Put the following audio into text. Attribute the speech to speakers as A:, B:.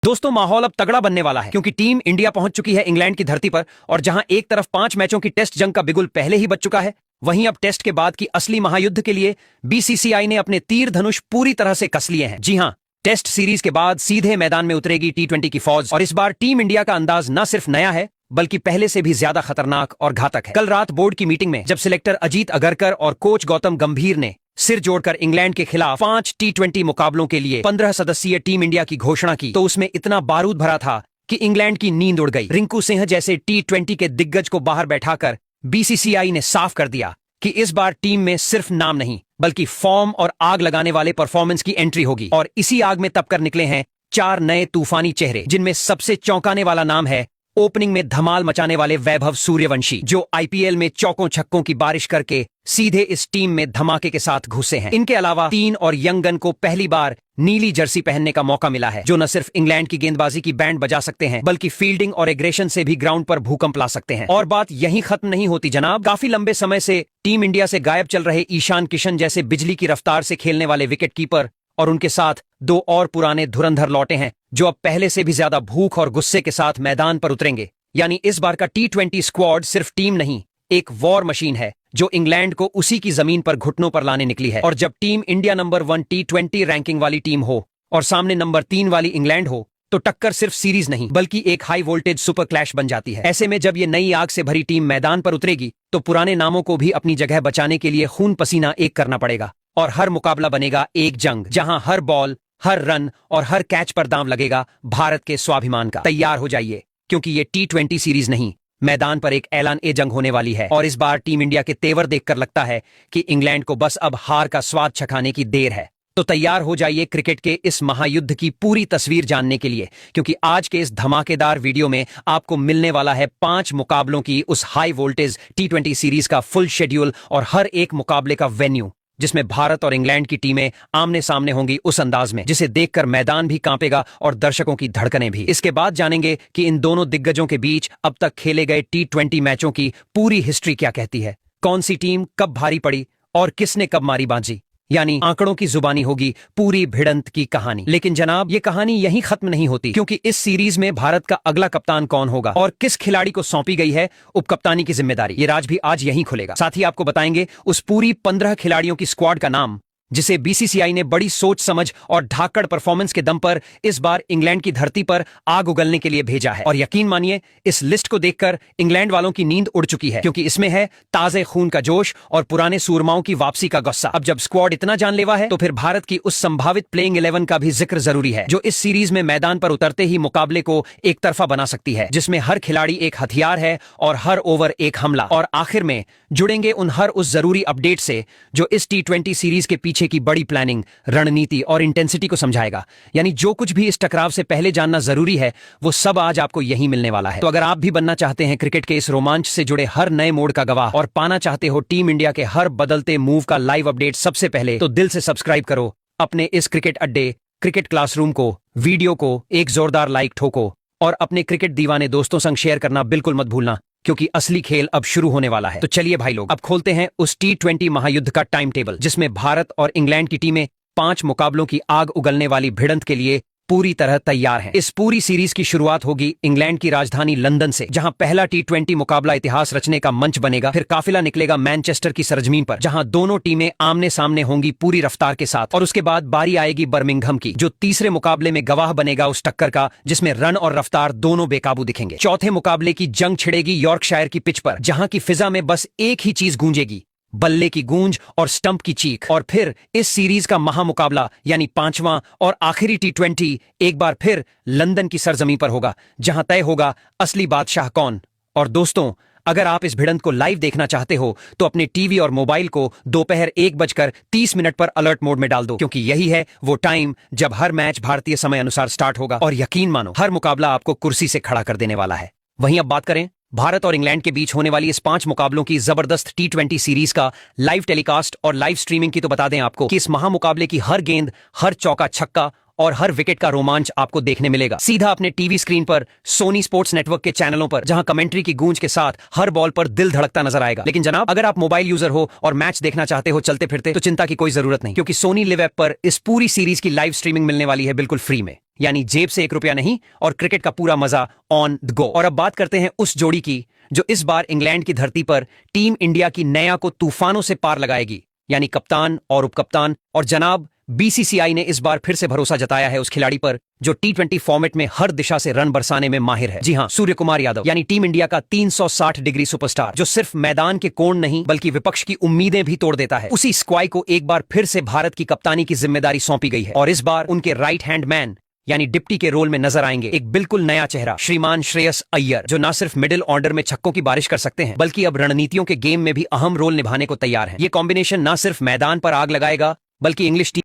A: दोस्तों माहौल अब तगड़ा बनने वाला है क्योंकि टीम इंडिया पहुंच चुकी है इंग्लैंड की धरती पर और जहां एक तरफ 5 मैचों की टेस्ट जंग का बिगुल पहले ही बज चुका है, वहीं अब टेस्ट के बाद की असली महायुद्ध के लिए बीसीसीआई ने अपने तीर धनुष पूरी तरह से कस लिए हैं। जी हां, टेस्ट सीरीज के बाद सीधे मैदान में उतरेगी टी20 की फौज और इस बार टीम इंडिया का अंदाज न सिर्फ नया है बल्कि पहले से भी ज्यादा खतरनाक और घातक है। कल रात बोर्ड की मीटिंग में जब सिलेक्टर अजीत अगरकर और कोच गौतम गंभीर ने सिर जोड़कर इंग्लैंड के खिलाफ 5 टी20 मुकाबलों के लिए 15 सदस्यीय टीम इंडिया की घोषणा की तो उसमें इतना बारूद भरा था कि इंग्लैंड की नींद उड़ गई। रिंकू सिंह जैसे टी20 के दिग्गज को बाहर बैठाकर बीसीसीआई ने साफ कर दिया कि इस बार टीम में सिर्फ नाम नहीं बल्कि फॉर्म और आग लगाने वाले परफॉर्मेंस की एंट्री होगी। और इसी आग में तपकर निकले हैं 4 नए तूफानी चेहरे, जिनमें सबसे चौंकाने वाला नाम है ओपनिंग में धमाल मचाने वाले वैभव सूर्यवंशी, जो आईपीएल में चौकों छक्कों की बारिश करके सीधे इस टीम में धमाके के साथ घुसे हैं। इनके अलावा 3 और यंग गन को पहली बार नीली जर्सी पहनने का मौका मिला है, जो न सिर्फ इंग्लैंड की गेंदबाजी की बैंड बजा सकते हैं बल्कि फील्डिंग और एग्रेशन से भी ग्राउंड पर भूकंप ला सकते हैं। और बात यहीं खत्म नहीं होती जनाब। काफी लंबे समय से टीम इंडिया से गायब चल रहे ईशान किशन जैसे बिजली की रफ्तार से खेलने वाले विकेट कीपर और उनके साथ 2 और पुराने धुरंधर लौटे हैं, जो अब पहले से भी ज्यादा भूख और गुस्से के साथ मैदान पर उतरेंगे। यानी इस बार का टी20 स्क्वाड सिर्फ टीम नहीं, एक वॉर मशीन है जो इंग्लैंड को उसी की जमीन पर घुटनों पर लाने निकली है। और जब टीम इंडिया नंबर 1 टी20 रैंकिंग वाली टीम हो और सामने नंबर 3 वाली इंग्लैंड हो तो टक्कर सिर्फ सीरीज नहीं बल्कि एक हाई वोल्टेज सुपर क्लैश बन जाती है। ऐसे में जब ये नई आग से भरी टीम मैदान पर उतरेगी तो पुराने नामों को भी अपनी जगह बचाने के लिए खून पसीना एक करना पड़ेगा और हर मुकाबला बनेगा एक जंग, जहां हर बॉल, हर रन और हर कैच पर दांव लगेगा भारत के स्वाभिमान का। तैयार हो जाइए क्योंकि ये टी20 सीरीज नहीं, मैदान पर एक ऐलान ए जंग होने वाली है। और इस बार टीम इंडिया के तेवर देखकर लगता है कि इंग्लैंड को बस अब हार का स्वाद चखाने की देर है। तो तैयार हो जाइए क्रिकेट के इस महायुद्ध की पूरी तस्वीर जानने के लिए, क्योंकि आज के इस धमाकेदार वीडियो में आपको मिलने वाला है 5 मुकाबलों की उस हाई वोल्टेज टी20 सीरीज का फुल शेड्यूल और हर एक मुकाबले का वेन्यू, जिसमें भारत और इंग्लैंड की टीमें आमने सामने होंगी उस अंदाज में जिसे देखकर मैदान भी कांपेगा और दर्शकों की धड़कनें भी। इसके बाद जानेंगे कि इन दोनों दिग्गजों के बीच अब तक खेले गए टी20 मैचों की पूरी हिस्ट्री क्या कहती है, कौन सी टीम कब भारी पड़ी और किसने कब मारी बाजी। यानी आंकड़ों की जुबानी होगी पूरी भिड़ंत की कहानी। लेकिन जनाब, ये कहानी यहीं खत्म नहीं होती, क्योंकि इस सीरीज में भारत का अगला कप्तान कौन होगा और किस खिलाड़ी को सौंपी गई है उपकप्तानी की जिम्मेदारी, ये राज भी आज यहीं खुलेगा। साथ ही आपको बताएंगे उस पूरी 15 खिलाड़ियों की स्क्वाड का नाम जिसे बीसीसीआई ने बड़ी सोच समझ और धाकड़ परफॉर्मेंस के दम पर इस बार इंग्लैंड की धरती पर आग उगलने के लिए भेजा है। और यकीन मानिए, इस लिस्ट को देखकर इंग्लैंड वालों की नींद उड़ चुकी है, क्योंकि इसमें है ताजे खून का जोश और पुराने सूरमाओं की वापसी का गुस्सा। अब जब स्क्वाड इतना जानलेवा है तो फिर भारत की उस संभावित प्लेइंग 11 का भी जिक्र जरूरी है, जो इस सीरीज में मैदान पर उतरते ही मुकाबले को एक तरफा बना सकती है, जिसमें हर खिलाड़ी एक हथियार है और हर ओवर एक हमला। और आखिर में जुड़ेंगे उन हर उस जरूरी अपडेट से जो इस टी20 सीरीज के पीछे की बड़ी प्लानिंग, रणनीति और इंटेंसिटी को समझाएगा। यानी जो कुछ भी इस टकराव से पहले जानना जरूरी है वो सब आज आपको यहीं मिलने वाला है। तो अगर आप भी बनना चाहते हैं क्रिकेट के इस रोमांच से जुड़े हर नए मोड़ का गवाह और पाना चाहते हो टीम इंडिया के हर बदलते मूव का लाइव अपडेट सबसे पहले, तो दिल से सब्सक्राइब करो अपने इस क्रिकेट अड्डे क्रिकेट क्लासरूम को, वीडियो को एक जोरदार लाइक ठोको और अपने क्रिकेट दीवाने दोस्तों संग शेयर करना बिल्कुल मत भूलना, क्योंकि असली खेल अब शुरू होने वाला है। तो चलिए भाई लोग, अब खोलते हैं उस टी20 महायुद्ध का टाइम टेबल, जिसमें भारत और इंग्लैंड की टीमें 5 मुकाबलों की आग उगलने वाली भिड़ंत के लिए पूरी तरह तैयार हैं। इस पूरी सीरीज की शुरुआत होगी इंग्लैंड की राजधानी लंदन से, जहां पहला टी20 मुकाबला इतिहास रचने का मंच बनेगा। फिर काफिला निकलेगा मैनचेस्टर की सरजमीन पर, जहां दोनों टीमें आमने सामने होंगी पूरी रफ्तार के साथ। और उसके बाद बारी आएगी बर्मिंघम की, जो तीसरे मुकाबले में गवाह बनेगा उस टक्कर का जिसमें रन और रफ्तार दोनों बेकाबू दिखेंगे। चौथे मुकाबले की जंग छिड़ेगी यॉर्कशायर की पिच पर, जहां की फिजा में बस एक ही चीज गूंजेगी, बल्ले की गूंज और स्टंप की चीख। और फिर इस सीरीज का महामुकाबला यानी 5वां और आखिरी टी20 एक बार फिर लंदन की सरजमीं पर होगा, जहां तय होगा असली बादशाह कौन। और दोस्तों, अगर आप इस भिड़ंत को लाइव देखना चाहते हो तो अपने टीवी और मोबाइल को दोपहर 1:30 पर अलर्ट मोड में डाल दो, क्योंकि यही है वो टाइम जब हर मैच भारतीय समय अनुसार स्टार्ट होगा। और यकीन मानो, हर मुकाबला आपको कुर्सी से खड़ा कर देने वाला है। वहीं अब बात करें भारत और इंग्लैंड के बीच होने वाली इस 5 मुकाबलों की जबरदस्त टी20 सीरीज का लाइव टेलीकास्ट और लाइव स्ट्रीमिंग की, तो बता दें आपको कि इस महामुकाबले की हर गेंद, हर चौका छक्का और हर विकेट का रोमांच आपको देखने मिलेगा सीधा अपने टीवी स्क्रीन पर सोनी स्पोर्ट्स नेटवर्क के चैनलों पर, जहां कमेंट्री की गूंज के साथ हर बॉल पर दिल धड़कता नजर आएगा। लेकिन जनाब, अगर आप मोबाइल यूजर हो और मैच देखना चाहते हो चलते फिरते, तो चिंता की कोई जरूरत नहीं, क्योंकि सोनी लिव ऐप पर इस पूरी सीरीज की लाइव स्ट्रीमिंग मिलने वाली है बिल्कुल फ्री में, यानी जेब से 1 रुपया नहीं, और क्रिकेट का पूरा मजा ऑन द गो। और अब बात करते हैं उस जोड़ी की जो इस बार इंग्लैंड की धरती पर टीम इंडिया की नया को तूफानों से पार लगाएगी, यानी कप्तान और उपकप्तान। और जनाब, बीसीसीआई ने इस बार फिर से भरोसा जताया है उस खिलाड़ी पर जो टी20 फॉर्मेट में हर दिशा से रन बरसाने में माहिर है। जी हां, सूर्य कुमार यादव, यानी टीम इंडिया का 360 डिग्री सुपरस्टार, जो सिर्फ मैदान के कोण नहीं बल्कि विपक्ष की उम्मीदें भी तोड़ देता है। उसी स्क्वाड को एक बार फिर से भारत की कप्तानी की जिम्मेदारी सौंपी गई है, और इस बार उनके राइट हैंड मैन यानी डिप्टी के रोल में नजर आएंगे एक बिल्कुल नया चेहरा, श्रीमान श्रेयस अय्यर, जो न सिर्फ मिडिल ऑर्डर में छक्कों की बारिश कर सकते हैं, बल्कि अब रणनीतियों के गेम में भी अहम रोल निभाने को तैयार हैं। ये कॉम्बिनेशन न सिर्फ मैदान पर आग लगाएगा, बल्कि इंग्लिश टीम